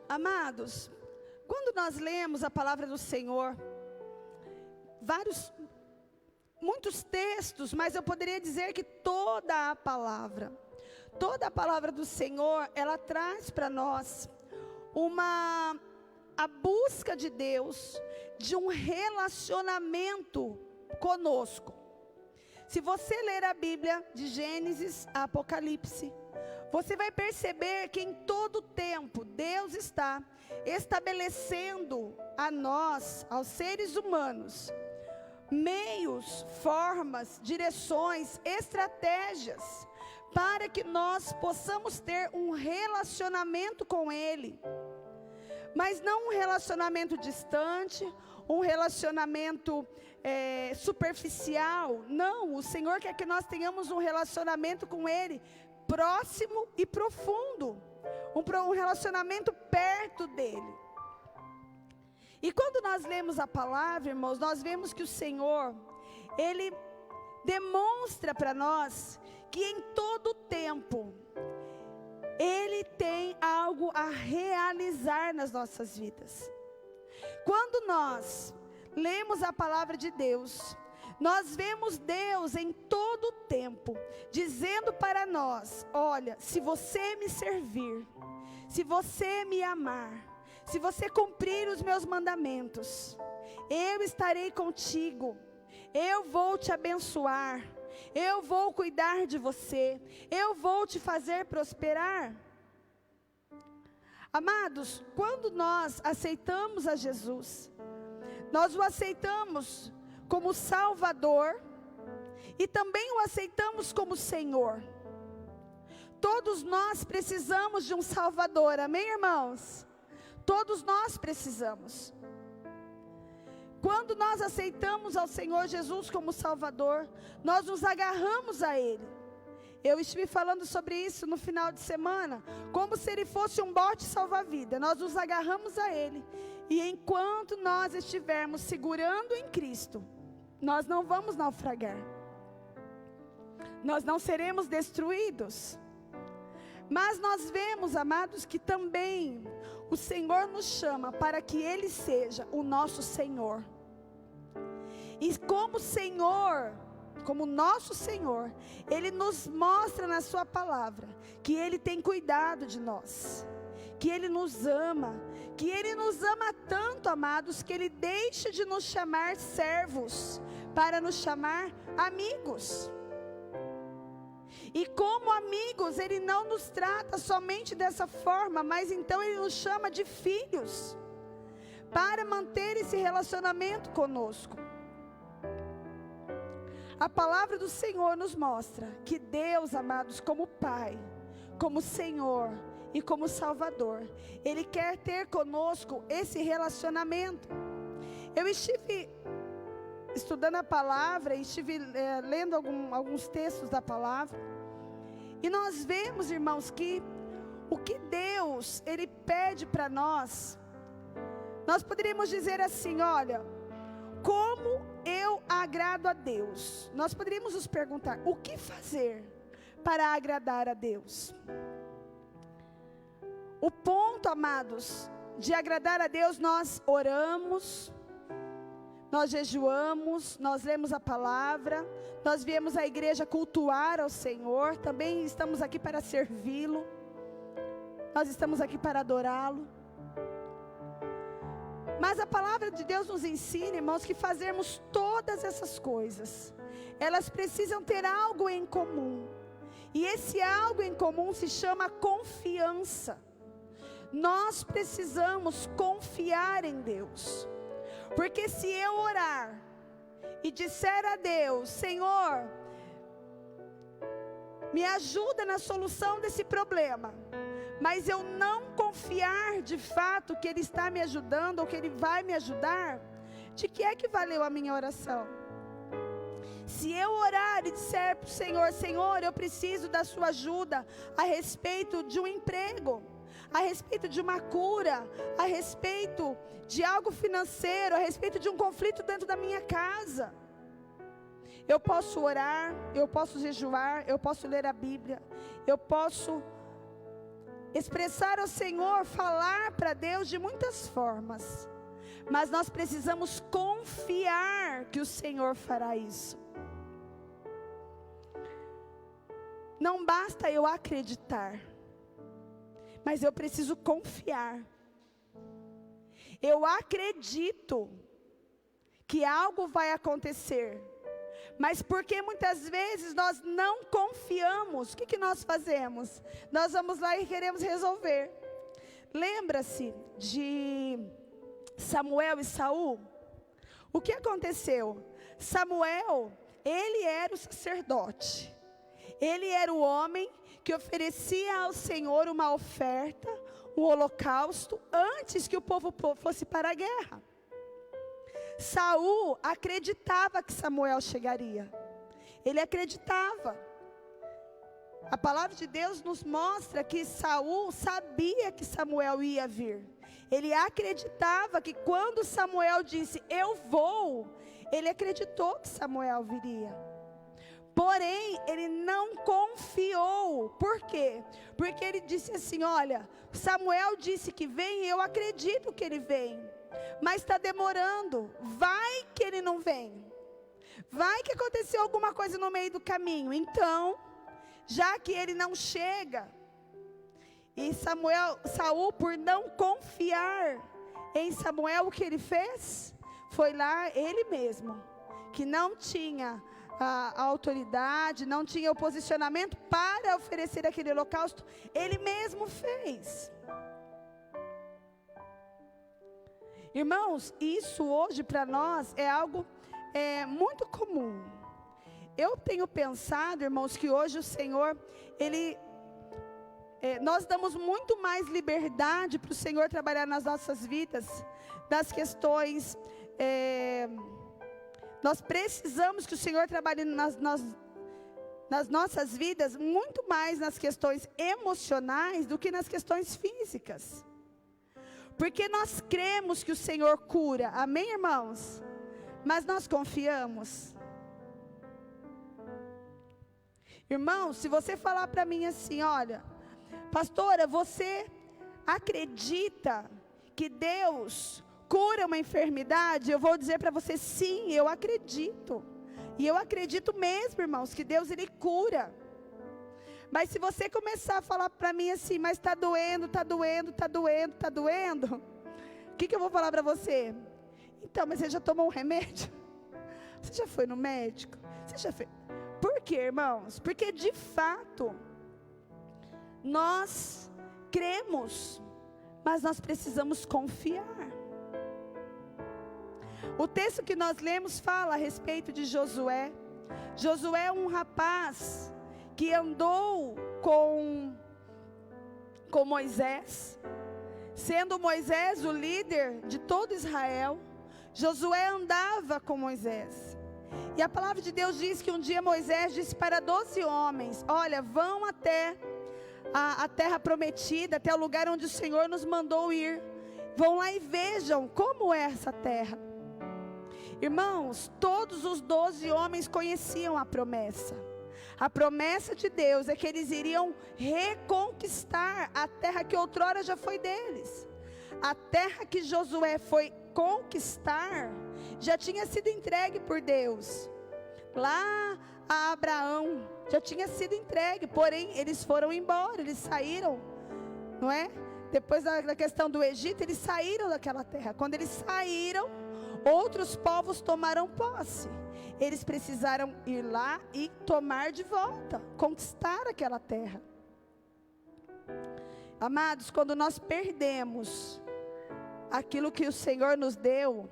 Amados, quando nós lemos a palavra do Senhor, muitos textos, mas eu poderia dizer que toda a palavra do Senhor, ela traz para nós a busca de Deus, de um relacionamento conosco. Se você ler a Bíblia, de Gênesis a Apocalipse, você vai perceber que em todo tempo, Deus está estabelecendo a nós, aos seres humanos, meios, formas, direções, estratégias, para que nós possamos ter um relacionamento com Ele. Mas não um relacionamento distante, um relacionamento superficial. Não, o Senhor quer que nós tenhamos um relacionamento com Ele próximo e profundo, um relacionamento perto dEle. E quando nós lemos a palavra, irmãos, nós vemos que o Senhor, Ele demonstra para nós que em todo tempo, Ele tem algo a realizar nas nossas vidas. Quando nós lemos a palavra de Deus, nós vemos Deus em todo o tempo, dizendo para nós: olha, se você me servir, se você me amar, se você cumprir os meus mandamentos, eu estarei contigo, eu vou te abençoar, eu vou cuidar de você, eu vou te fazer prosperar. Amados, quando nós aceitamos a Jesus, nós o aceitamos como Salvador e também o aceitamos como Senhor. Todos nós precisamos de um Salvador, amém, irmãos? Todos nós precisamos. Quando nós aceitamos ao Senhor Jesus como Salvador, nós nos agarramos a Ele. Eu estive falando sobre isso no final de semana, como se Ele fosse um bote salva-vida. Nós nos agarramos a Ele, e enquanto nós estivermos segurando em Cristo, nós não vamos naufragar, nós não seremos destruídos. Mas nós vemos, amados, que também o Senhor nos chama para que Ele seja o nosso Senhor. E como Senhor, como nosso Senhor, Ele nos mostra na sua palavra que Ele tem cuidado de nós, que Ele nos ama tanto, amados, que Ele deixa de nos chamar servos para nos chamar amigos. E como amigos, Ele não nos trata somente dessa forma, mas então Ele nos chama de filhos, para manter esse relacionamento conosco. A palavra do Senhor nos mostra que Deus, amados, como Pai, como Senhor e como Salvador, Ele quer ter conosco esse relacionamento. Eu estive estudando a palavra, estive lendo alguns textos da palavra, e nós vemos, irmãos, que o que Deus, Ele pede para nós, nós poderíamos dizer assim: olha, como eu agrado a Deus? Nós poderíamos nos perguntar, o que fazer para agradar a Deus? O ponto, amados, de agradar a Deus: nós oramos, nós jejuamos, nós lemos a palavra, nós viemos à igreja cultuar ao Senhor, também estamos aqui para servi-lo, nós estamos aqui para adorá-lo. Mas a palavra de Deus nos ensina, irmãos, que fazermos todas essas coisas, elas precisam ter algo em comum, e esse algo em comum se chama confiança. Nós precisamos confiar em Deus, porque se eu orar e disser a Deus: Senhor, me ajuda na solução desse problema, mas eu não confiar de fato que Ele está me ajudando, ou que Ele vai me ajudar, de que é que valeu a minha oração? Se eu orar e disser para o Senhor: Senhor, eu preciso da sua ajuda a respeito de um emprego, a respeito de uma cura, a respeito de algo financeiro, a respeito de um conflito dentro da minha casa, eu posso orar, eu posso jejuar, eu posso ler a Bíblia, eu posso Expressar ao Senhor, falar para Deus de muitas formas. Mas nós precisamos confiar que o Senhor fará isso. Não basta eu acreditar, mas eu preciso confiar. Eu acredito que algo vai acontecer, mas porque muitas vezes nós não confiamos, o que nós fazemos? Nós vamos lá e queremos resolver. Lembra-se de Samuel e Saul? O que aconteceu? Samuel, ele era o sacerdote. Ele era o homem que oferecia ao Senhor uma oferta, um holocausto, antes que o povo fosse para a guerra. Saul acreditava que Samuel chegaria. Ele acreditava. A palavra de Deus nos mostra que Saul sabia que Samuel ia vir. Ele acreditava que quando Samuel disse, eu vou, ele acreditou que Samuel viria. Porém, ele não confiou. Por quê? Porque ele disse assim, olha, Samuel disse que vem, eu acredito que ele vem. Mas está demorando, vai que ele não vem. Vai que aconteceu alguma coisa no meio do caminho. Então, já que ele não chega, e Saul, por não confiar em Samuel, o que ele fez? Foi lá ele mesmo, que não tinha a autoridade, não tinha o posicionamento para oferecer aquele holocausto, ele mesmo fez. Irmãos, isso hoje para nós é algo muito comum. Eu tenho pensado, irmãos, que hoje o Senhor, nós damos muito mais liberdade para o Senhor trabalhar nas nossas vidas, das questões, nós precisamos que o Senhor trabalhe nas nossas vidas, muito mais nas questões emocionais do que nas questões físicas. Porque nós cremos que o Senhor cura, amém, irmãos? Mas nós confiamos. Irmãos, se você falar para mim assim, olha, pastora, você acredita que Deus cura uma enfermidade? Eu vou dizer para você, sim, eu acredito. E eu acredito mesmo, irmãos, que Deus, Ele cura. Mas se você começar a falar para mim assim, mas está doendo, está doendo, está doendo, está doendo, o que eu vou falar para você? Então, mas você já tomou um remédio? Você já foi no médico? Você já fez? Por quê, irmãos? Porque de fato, nós cremos, mas nós precisamos confiar. O texto que nós lemos fala a respeito de Josué. Josué é um rapaz que andou com Moisés, sendo Moisés o líder de todo Israel. Josué andava com Moisés, e a palavra de Deus diz que um dia Moisés disse para 12 homens, olha, vão até a terra prometida, até o lugar onde o Senhor nos mandou ir, vão lá e vejam como é essa terra. Irmãos, todos os 12 homens conheciam a promessa. A promessa de Deus é que eles iriam reconquistar a terra que outrora já foi deles. A terra que Josué foi conquistar já tinha sido entregue por Deus. Lá a Abraão já tinha sido entregue, porém eles foram embora, eles saíram, não é? Depois da questão do Egito, eles saíram daquela terra. Quando eles saíram, outros povos tomaram posse. Eles precisaram ir lá e tomar de volta, conquistar aquela terra. Amados, quando nós perdemos aquilo que o Senhor nos deu,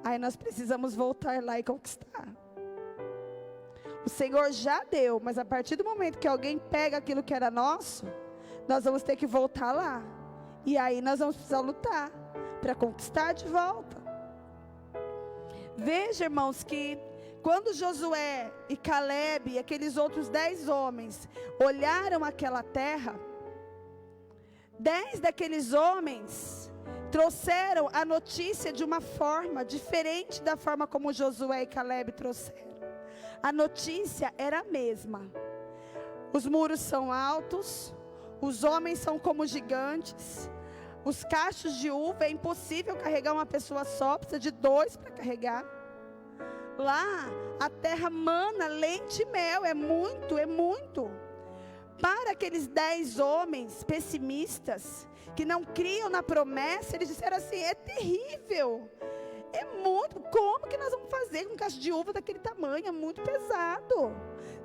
aí nós precisamos voltar lá e conquistar. O Senhor já deu, mas a partir do momento que alguém pega aquilo que era nosso, nós vamos ter que voltar lá. E aí nós vamos precisar lutar para conquistar de volta. Veja, irmãos, que quando Josué e Caleb e aqueles outros 10 homens olharam aquela terra, 10 daqueles homens trouxeram a notícia de uma forma diferente da forma como Josué e Caleb trouxeram. A notícia era a mesma. Os muros são altos, os homens são como gigantes, os cachos de uva, é impossível carregar uma pessoa só, precisa de 2 para carregar. Lá, a terra mana leite e mel, é muito. Para aqueles 10 homens pessimistas, que não criam na promessa, eles disseram assim: é terrível, é muito, como que nós vamos fazer com um cacho de uva daquele tamanho? É muito pesado.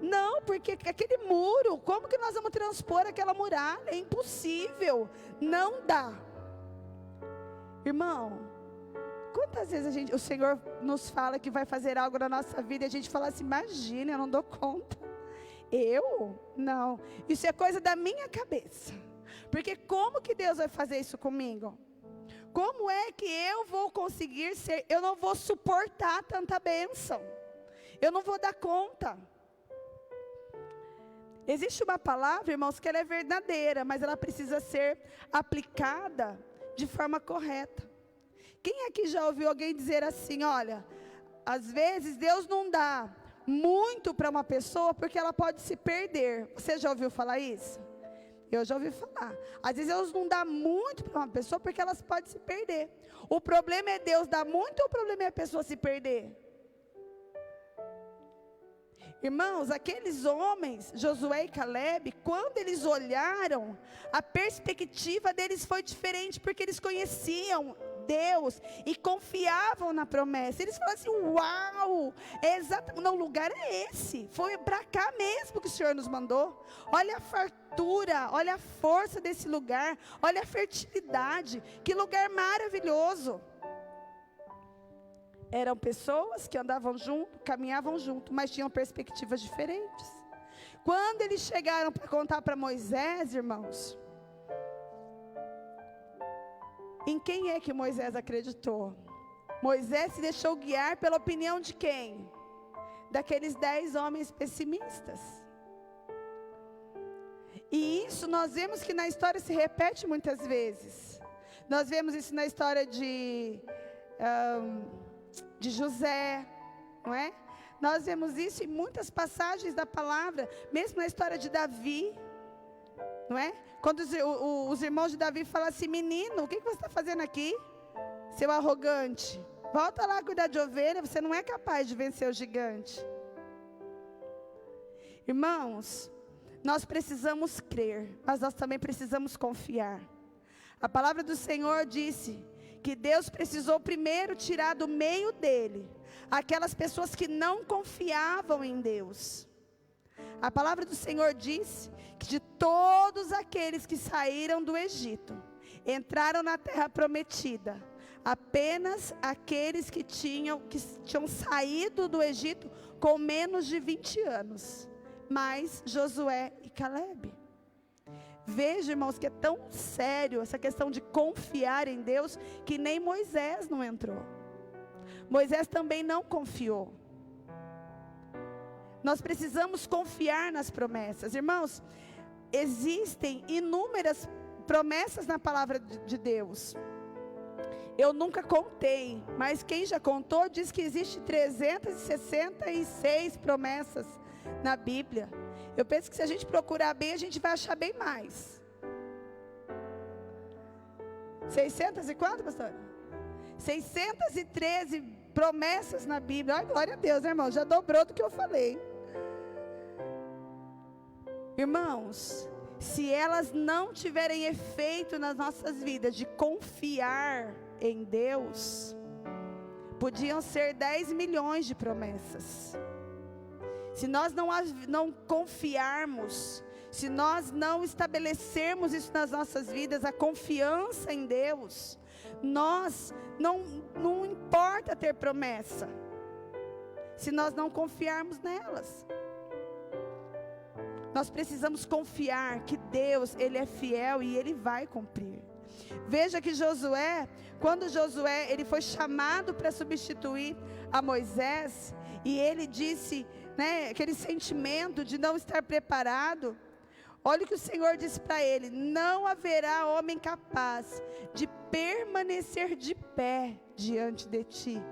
Não, porque aquele muro, como que nós vamos transpor aquela muralha? É impossível, não dá. Irmão, quantas vezes o Senhor nos fala que vai fazer algo na nossa vida e a gente fala assim: imagina, eu não dou conta. Eu? Não, isso é coisa da minha cabeça. Porque como que Deus vai fazer isso comigo? Como é que eu vou conseguir ser? Eu não vou suportar tanta bênção. Eu não vou dar conta. Existe uma palavra, irmãos, que ela é verdadeira, mas ela precisa ser aplicada de forma correta. Quem aqui já ouviu alguém dizer assim: olha, às vezes Deus não dá muito para uma pessoa porque ela pode se perder? Você já ouviu falar isso? Eu já ouvi falar. Às vezes Deus não dá muito para uma pessoa porque elas podem se perder. O problema é Deus dar muito ou o problema é a pessoa se perder? Irmãos, aqueles homens, Josué e Caleb, quando eles olharam, a perspectiva deles foi diferente, porque eles conheciam Deus e confiavam na promessa. Eles falaram assim: uau, não, o lugar é esse, foi para cá mesmo que o Senhor nos mandou. Olha a fartura, olha a força desse lugar, olha a fertilidade, que lugar maravilhoso. Eram pessoas que andavam junto, caminhavam junto, mas tinham perspectivas diferentes. Quando eles chegaram para contar para Moisés, irmãos, em quem é que Moisés acreditou? Moisés se deixou guiar pela opinião de quem? Daqueles 10 homens pessimistas. E isso nós vemos que na história se repete muitas vezes. Nós vemos isso na história de José, não é? Nós vemos isso em muitas passagens da palavra, mesmo na história de Davi, não é? Quando os irmãos de Davi falam assim: menino, o que você está fazendo aqui, seu arrogante? Volta lá cuidar de ovelha, você não é capaz de vencer o gigante. Irmãos, nós precisamos crer, mas nós também precisamos confiar. A palavra do Senhor disse que Deus precisou primeiro tirar do meio dele aquelas pessoas que não confiavam em Deus. A palavra do Senhor disse que de todos aqueles que saíram do Egito, entraram na terra prometida, apenas aqueles que tinham saído do Egito com menos de 20 anos, mais Josué e Caleb. Veja, irmãos, que é tão sério essa questão de confiar em Deus, que nem Moisés não entrou. Moisés também não confiou. Nós precisamos confiar nas promessas. Irmãos, existem inúmeras promessas na palavra de Deus. Eu nunca contei, mas quem já contou diz que existe 366 promessas na Bíblia. Eu penso que se a gente procurar bem, a gente vai achar bem mais. 600 e quanto, pastor? 613 promessas na Bíblia. Ai, glória a Deus, né, irmão? Já dobrou do que eu falei. Irmãos, se elas não tiverem efeito nas nossas vidas de confiar em Deus, podiam ser 10 milhões de promessas. Se nós não confiarmos, se nós não estabelecermos isso nas nossas vidas, a confiança em Deus, nós não importa ter promessa, se nós não confiarmos nelas. Nós precisamos confiar que Deus, Ele é fiel e Ele vai cumprir. Veja que Josué, quando Josué ele foi chamado para substituir a Moisés, e ele disse, né, aquele sentimento de não estar preparado, olha o que o Senhor disse para ele: não haverá homem capaz de permanecer de pé diante de ti.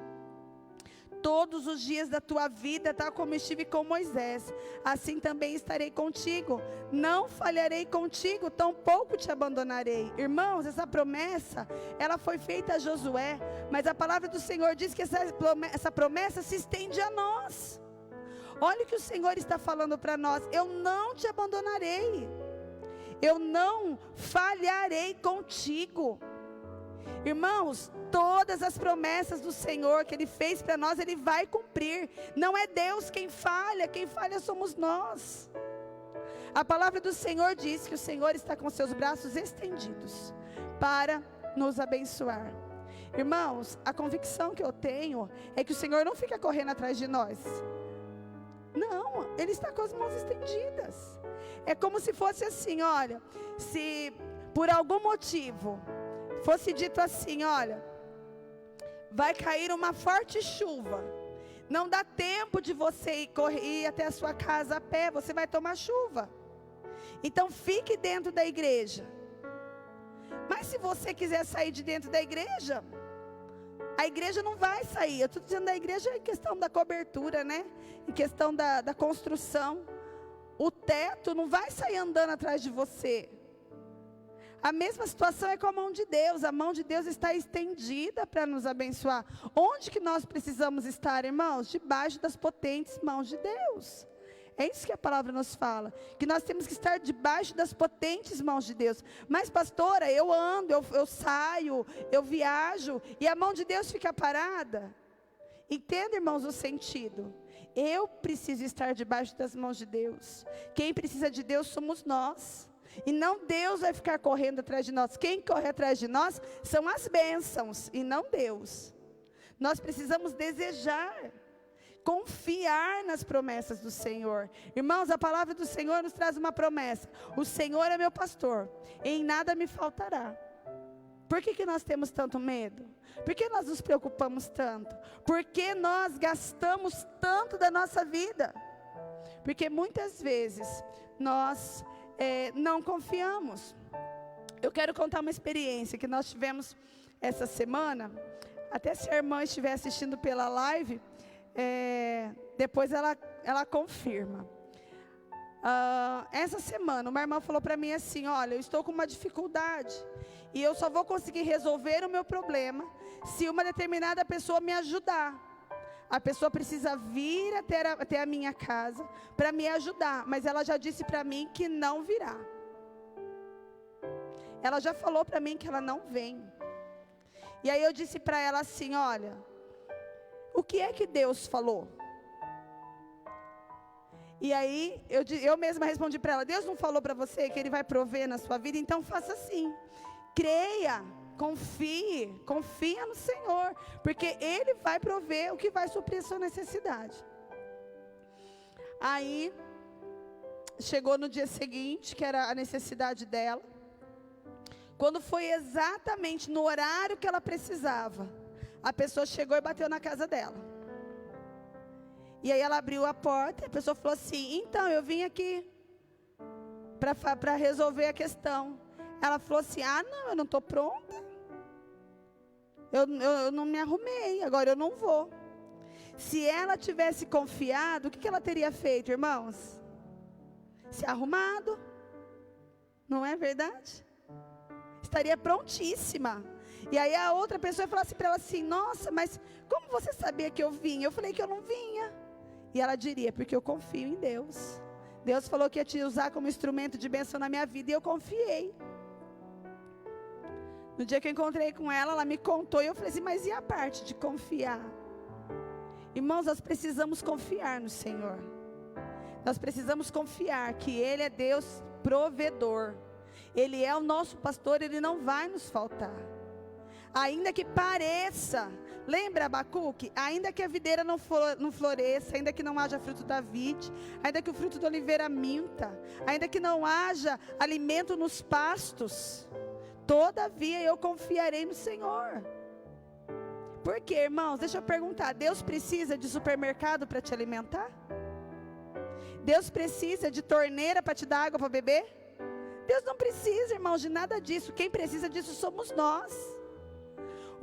todos os dias da tua vida, tal como estive com Moisés, assim também estarei contigo, não falharei contigo, tampouco te abandonarei. Irmãos, essa promessa, ela foi feita a Josué, mas a palavra do Senhor diz que essa promessa se estende a nós. Olha o que o Senhor está falando para nós: eu não te abandonarei, eu não falharei contigo. Irmãos, todas as promessas do Senhor que Ele fez para nós, Ele vai cumprir. Não é Deus quem falha somos nós. A palavra do Senhor diz que o Senhor está com seus braços estendidos para nos abençoar. Irmãos, a convicção que eu tenho é que o Senhor não fica correndo atrás de nós. Não, Ele está com as mãos estendidas. É como se fosse assim, olha, se por algum motivo fosse dito assim, olha, vai cair uma forte chuva, não dá tempo de você ir até a sua casa a pé, você vai tomar chuva, então fique dentro da igreja. Mas se você quiser sair de dentro da igreja, a igreja não vai sair. Eu estou dizendo da igreja em questão da cobertura, né? Em questão da construção. O teto não vai sair andando atrás de você. A mesma situação é com a mão de Deus. A mão de Deus está estendida para nos abençoar. Onde que nós precisamos estar, irmãos? Debaixo das potentes mãos de Deus. É isso que a palavra nos fala, que nós temos que estar debaixo das potentes mãos de Deus. Mas pastora, eu ando, eu saio, eu viajo, e a mão de Deus fica parada. Entenda, irmãos, o sentido. Eu preciso estar debaixo das mãos de Deus. Quem precisa de Deus somos nós, e não Deus vai ficar correndo atrás de nós. Quem corre atrás de nós são as bênçãos, e não Deus. Nós precisamos desejar, confiar nas promessas do Senhor. Irmãos, a palavra do Senhor nos traz uma promessa: o Senhor é meu pastor, em nada me faltará. Por que nós temos tanto medo? Por que nós nos preocupamos tanto? Por que nós gastamos tanto da nossa vida? Porque muitas vezes nós não confiamos. Eu quero contar uma experiência que nós tivemos essa semana. Até se a irmã estiver assistindo pela live, depois ela confirma. Essa semana uma irmã falou para mim assim: olha, eu estou com uma dificuldade, e eu só vou conseguir resolver o meu problema se uma determinada pessoa me ajudar. A pessoa precisa vir até a minha casa para me ajudar, mas ela já disse para mim que não virá. Ela já falou para mim que ela não vem. E aí eu disse para ela assim: olha, o que é que Deus falou? E aí eu mesma respondi para ela: Deus não falou para você que Ele vai prover na sua vida? Então faça assim, creia, confia no Senhor, porque Ele vai prover o que vai suprir a sua necessidade. Aí chegou no dia seguinte, que era a necessidade dela. Quando foi exatamente no horário que ela precisava, a pessoa chegou e bateu na casa dela. E aí ela abriu a porta, e a pessoa falou assim: então, eu vim aqui para resolver a questão. Ela falou assim: ah, não, eu não estou pronta. Eu não me arrumei, agora eu não vou. Se ela tivesse confiado, o que ela teria feito, irmãos? Se arrumado. Não é verdade? Estaria prontíssima. E aí a outra pessoa falou assim para ela assim: nossa, mas como você sabia que eu vinha? Eu falei que eu não vinha. E ela diria: porque eu confio em Deus. Deus falou que ia te usar como instrumento de bênção na minha vida, e eu confiei. No dia que eu encontrei com ela, ela me contou, e eu falei assim: mas e a parte de confiar? Irmãos, nós precisamos confiar no Senhor. Nós precisamos confiar que Ele é Deus provedor. Ele é o nosso pastor, Ele não vai nos faltar. Ainda que pareça, lembra Abacuque? Ainda que a videira não floresça, ainda que não haja fruto da vide, ainda que o fruto da oliveira minta, ainda que não haja alimento nos pastos, todavia eu confiarei no Senhor. Por quê, irmãos? Deixa eu perguntar: Deus precisa de supermercado para te alimentar? Deus precisa de torneira para te dar água para beber? Deus não precisa, irmãos, de nada disso. Quem precisa disso somos nós.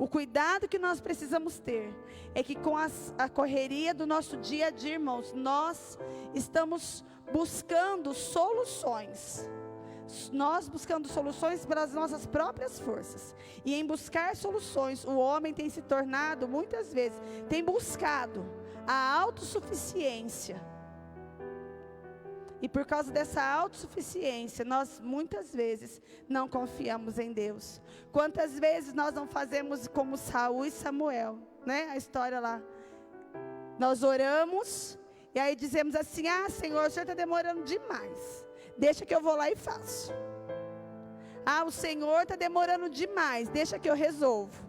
O cuidado que nós precisamos ter é que com a correria do nosso dia a dia, irmãos, nós estamos buscando soluções. Nós buscando soluções pelas nossas próprias forças. E em buscar soluções, o homem tem se tornado, muitas vezes, tem buscado a autossuficiência. E por causa dessa autossuficiência, nós muitas vezes não confiamos em Deus. Quantas vezes nós não fazemos como Saul e Samuel, né? A história lá. Nós oramos e aí dizemos assim: ah, Senhor, o Senhor está demorando demais. Deixa que eu vou lá e faço. Ah, o Senhor está demorando demais. Deixa que eu resolvo.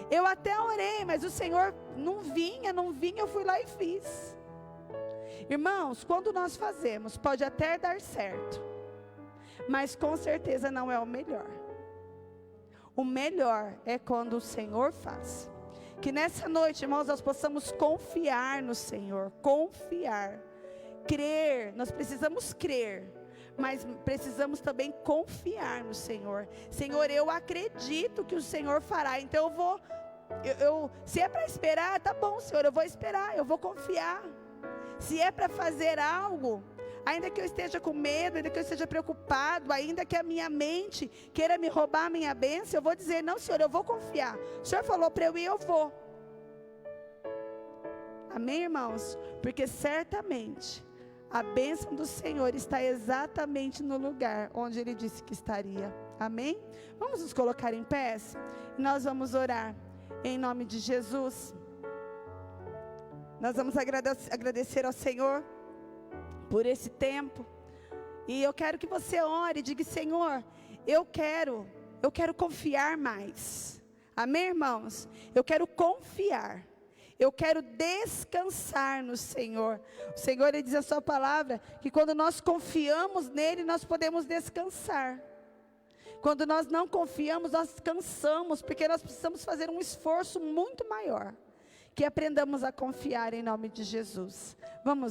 Eu até orei, mas o Senhor não vinha, eu fui lá e fiz. Irmãos, quando nós fazemos, pode até dar certo, mas com certeza não é o melhor. O melhor é quando o Senhor faz. Que nessa noite, irmãos, nós possamos confiar no Senhor, confiar, crer. Nós precisamos crer, mas precisamos também confiar no Senhor. Senhor, eu acredito que o Senhor fará, então se é para esperar, tá bom, Senhor, eu vou esperar, eu vou confiar. Se é para fazer algo, ainda que eu esteja com medo, ainda que eu esteja preocupado, ainda que a minha mente queira me roubar a minha bênção, eu vou dizer: não, Senhor, eu vou confiar. O Senhor falou para eu ir, eu vou. Amém, irmãos? Porque certamente a bênção do Senhor está exatamente no lugar onde Ele disse que estaria. Amém? Vamos nos colocar em pés e nós vamos orar em nome de Jesus. Nós vamos agradecer ao Senhor por esse tempo. E eu quero que você ore e diga: Senhor, eu quero confiar mais. Amém, irmãos? Eu quero confiar. Eu quero descansar no Senhor. O Senhor, Ele diz a sua palavra, que quando nós confiamos nele, nós podemos descansar. Quando nós não confiamos, nós cansamos, porque nós precisamos fazer um esforço muito maior. Que aprendamos a confiar em nome de Jesus. Vamos